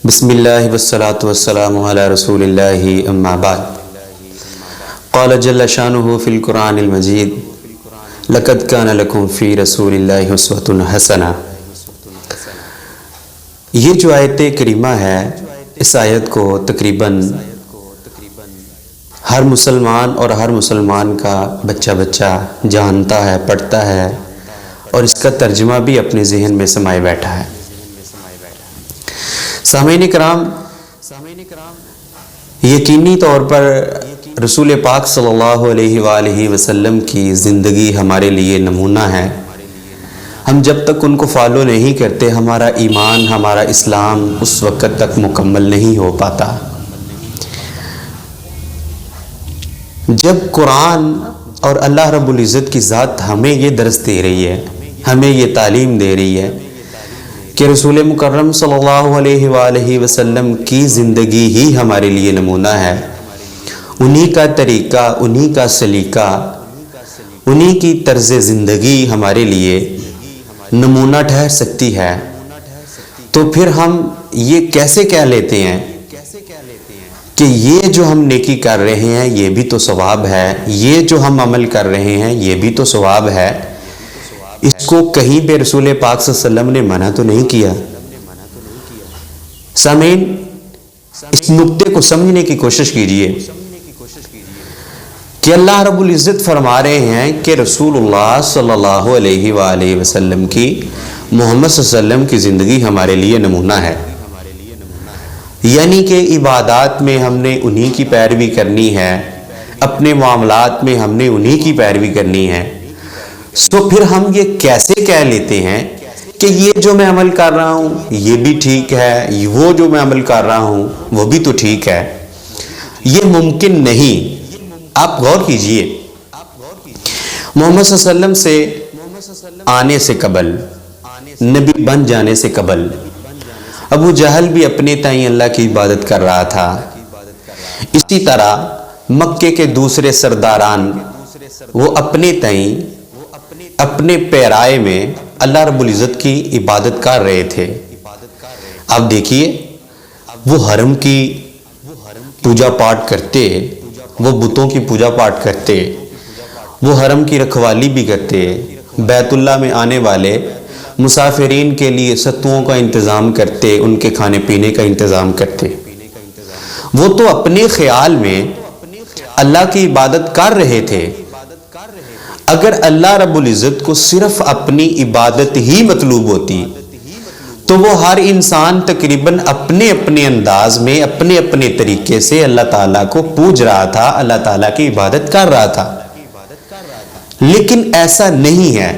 بسم اللہ والصلاة والسلام علی رسول اللہ اما بعد قال جل شانہ فی القرآن المجید لقد کان لکم فی رسول اللہ اسوۃ حسنہ۔ یہ جو آیت کریمہ ہے، اس آیت کو تقریباً ہر مسلمان اور ہر مسلمان کا بچہ جانتا ہے، پڑھتا ہے، اور اس کا ترجمہ بھی اپنے ذہن میں سمائے بیٹھا ہے۔ سامعین کرام، یقینی طور پر رسول پاک صلی اللہ علیہ وآلہ وسلم کی زندگی ہمارے لیے نمونہ ہے۔ ہم جب تک ان کو فالو نہیں کرتے، ہمارا ایمان، ہمارا اسلام اس وقت تک مکمل نہیں ہو پاتا۔ جب قرآن اور اللہ رب العزت کی ذات ہمیں یہ درس دے رہی ہے، ہمیں یہ تعلیم دے رہی ہے کہ رسول مکرم صلی اللہ علیہ وآلہ وسلم کی زندگی ہی ہمارے لیے نمونہ ہے، انہی کا طریقہ، انہی کا سلیقہ، انہی کی طرز زندگی ہمارے لیے نمونہ ٹھہر سکتی ہے، تو پھر ہم یہ کیسے کہہ لیتے ہیں کہ یہ جو ہم نیکی کر رہے ہیں یہ بھی تو ثواب ہے، یہ جو ہم عمل کر رہے ہیں یہ بھی تو ثواب ہے؟ اس کو کہیں پہ رسول پاک صلی اللہ علیہ وسلم نے منع تو نہیں کیا۔ سامعین، اس نقطے کو سمجھنے کی کوشش کیجئے کہ اللہ رب العزت فرما رہے ہیں کہ رسول اللہ صلی اللہ علیہ وآلہ وسلم کی، محمد صلی اللہ علیہ وسلم کی زندگی ہمارے لیے نمونہ ہے، یعنی کہ عبادات میں ہم نے انہی کی پیروی کرنی ہے، اپنے معاملات میں ہم نے انہی کی پیروی کرنی ہے۔ تو پھر ہم یہ کیسے کہہ لیتے ہیں کہ یہ جو میں عمل کر رہا ہوں یہ بھی ٹھیک ہے، وہ جو میں عمل کر رہا ہوں وہ بھی تو ٹھیک ہے؟ یہ ممکن نہیں۔ آپ غور کیجئے، محمد صلی اللہ علیہ وسلم سے آنے سے قبل، نبی بن جانے سے قبل، ابو جہل بھی اپنے تئیں اللہ کی عبادت کر رہا تھا۔ اسی طرح مکے کے دوسرے سرداران وہ اپنے تئیں، اپنے پیرائے میں اللہ رب العزت کی عبادت کر رہے تھے۔ آپ دیکھیے، وہ حرم کی پوجا پاٹ کرتے، وہ بتوں کی پوجا پاٹ کرتے، وہ حرم کی رکھوالی بھی کرتے، بیت اللہ میں آنے والے مسافرین کے لیے ستوؤں کا انتظام کرتے، ان کے کھانے پینے کا انتظام کرتے۔ وہ تو اپنے خیال میں اللہ کی عبادت کر رہے تھے۔ اگر اللہ رب العزت کو صرف اپنی عبادت ہی مطلوب ہوتی تو وہ ہر انسان تقریباً اپنے اپنے انداز میں، اپنے اپنے طریقے سے اللہ تعالیٰ کو پوج رہا تھا، اللہ تعالیٰ کی عبادت کر رہا تھا۔ لیکن ایسا نہیں ہے۔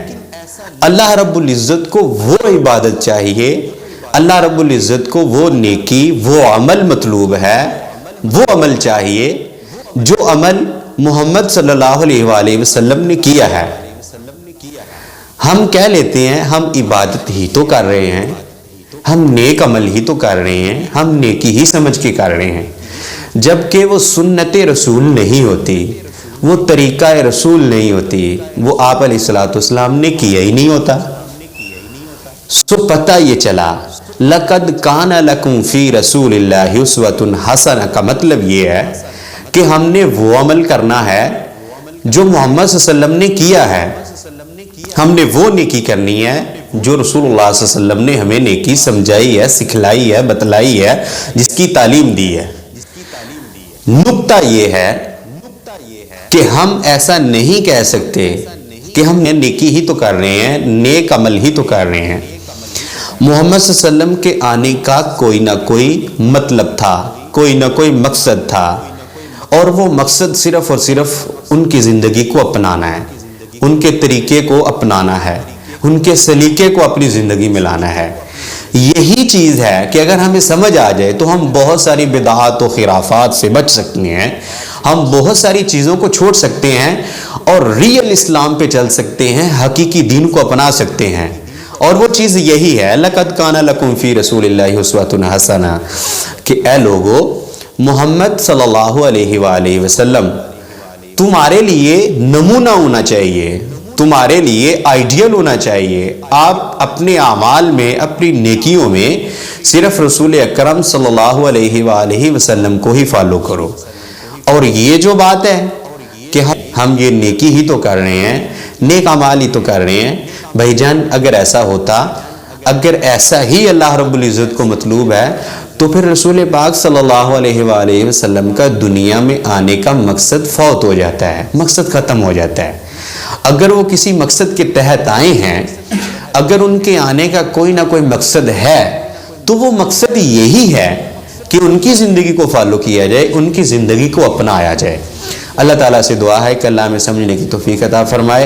اللہ رب العزت کو وہ عبادت چاہیے، اللہ رب العزت کو وہ نیکی، وہ عمل مطلوب ہے، وہ عمل چاہیے جو عمل محمد صلی اللہ علیہ وآلہ وسلم نے کیا ہے۔ ہم کہہ لیتے ہیں ہم عبادت ہی تو کر رہے ہیں، ہم نیک عمل ہی تو کر رہے ہیں، ہم نیکی ہی سمجھ کے کر رہے ہیں، جبکہ وہ سنت رسول نہیں ہوتی، وہ طریقہ رسول نہیں ہوتی، وہ آپ علیہ الصلوۃ والسلام نے کیا ہی نہیں ہوتا۔ سو پتہ یہ چلا، لقد کان لکم فی رسول اللہ اسوۃ حسنہ کا مطلب یہ ہے کہ ہم نے وہ عمل کرنا ہے جو محمد صلی اللہ علیہ وسلم نے کیا ہے، ہم نے وہ نیکی کرنی ہے جو رسول اللہ صلی اللہ علیہ وسلم نے ہمیں نیکی سمجھائی ہے، سکھلائی ہے، بتلائی ہے، جس کی تعلیم دی ہے۔ نقطہ یہ ہے کہ ہم ایسا نہیں کہہ سکتے کہ ہم نے نیکی ہی تو کر رہے ہیں، نیک عمل ہی تو کر رہے ہیں۔ محمد صلی اللہ علیہ وسلم کے آنے کا کوئی نہ کوئی مطلب تھا، کوئی نہ کوئی مقصد تھا، اور وہ مقصد صرف اور صرف ان کی زندگی کو اپنانا ہے، ان کے طریقے کو اپنانا ہے، ان کے سلیقے کو اپنی زندگی میں لانا ہے۔ یہی چیز ہے کہ اگر ہمیں سمجھ آ جائے تو ہم بہت ساری بدعات و خرافات سے بچ سکتے ہیں، ہم بہت ساری چیزوں کو چھوڑ سکتے ہیں اور ریل اسلام پہ چل سکتے ہیں، حقیقی دین کو اپنا سکتے ہیں۔ اور وہ چیز یہی ہے، لقد کان لکم فی رسول اللہ اسوۃ حسنہ، کہ اے لوگو، محمد صلی اللہ علیہ وآلہ وسلم تمہارے لیے نمونہ ہونا چاہیے، تمہارے لیے آئیڈیل ہونا چاہیے. آپ اپنے اعمال میں، اپنی نیکیوں میں صرف رسول اکرم صلی اللہ علیہ وآلہ وسلم کو ہی فالو کرو. اور یہ جو بات ہے کہ ہم یہ نیکی ہی تو کر رہے ہیں، نیک اعمال ہی تو کر رہے ہیں، بھائی جان اگر ایسا ہوتا، اگر ایسا ہی اللہ رب العزت کو مطلوب ہے تو پھر رسول پاک صلی اللہ علیہ وآلہ وسلم کا دنیا میں آنے کا مقصد فوت ہو جاتا ہے، مقصد ختم ہو جاتا ہے. اگر وہ کسی مقصد کے تحت آئے ہیں، اگر ان کے آنے کا کوئی نہ کوئی مقصد ہے تو وہ مقصد یہی ہے کہ ان کی زندگی کو فالو کیا جائے، ان کی زندگی کو اپنایا جائے. اللہ تعالیٰ سے دعا ہے کہ اللہ میں سمجھنے کی توفیق عطا فرمائے.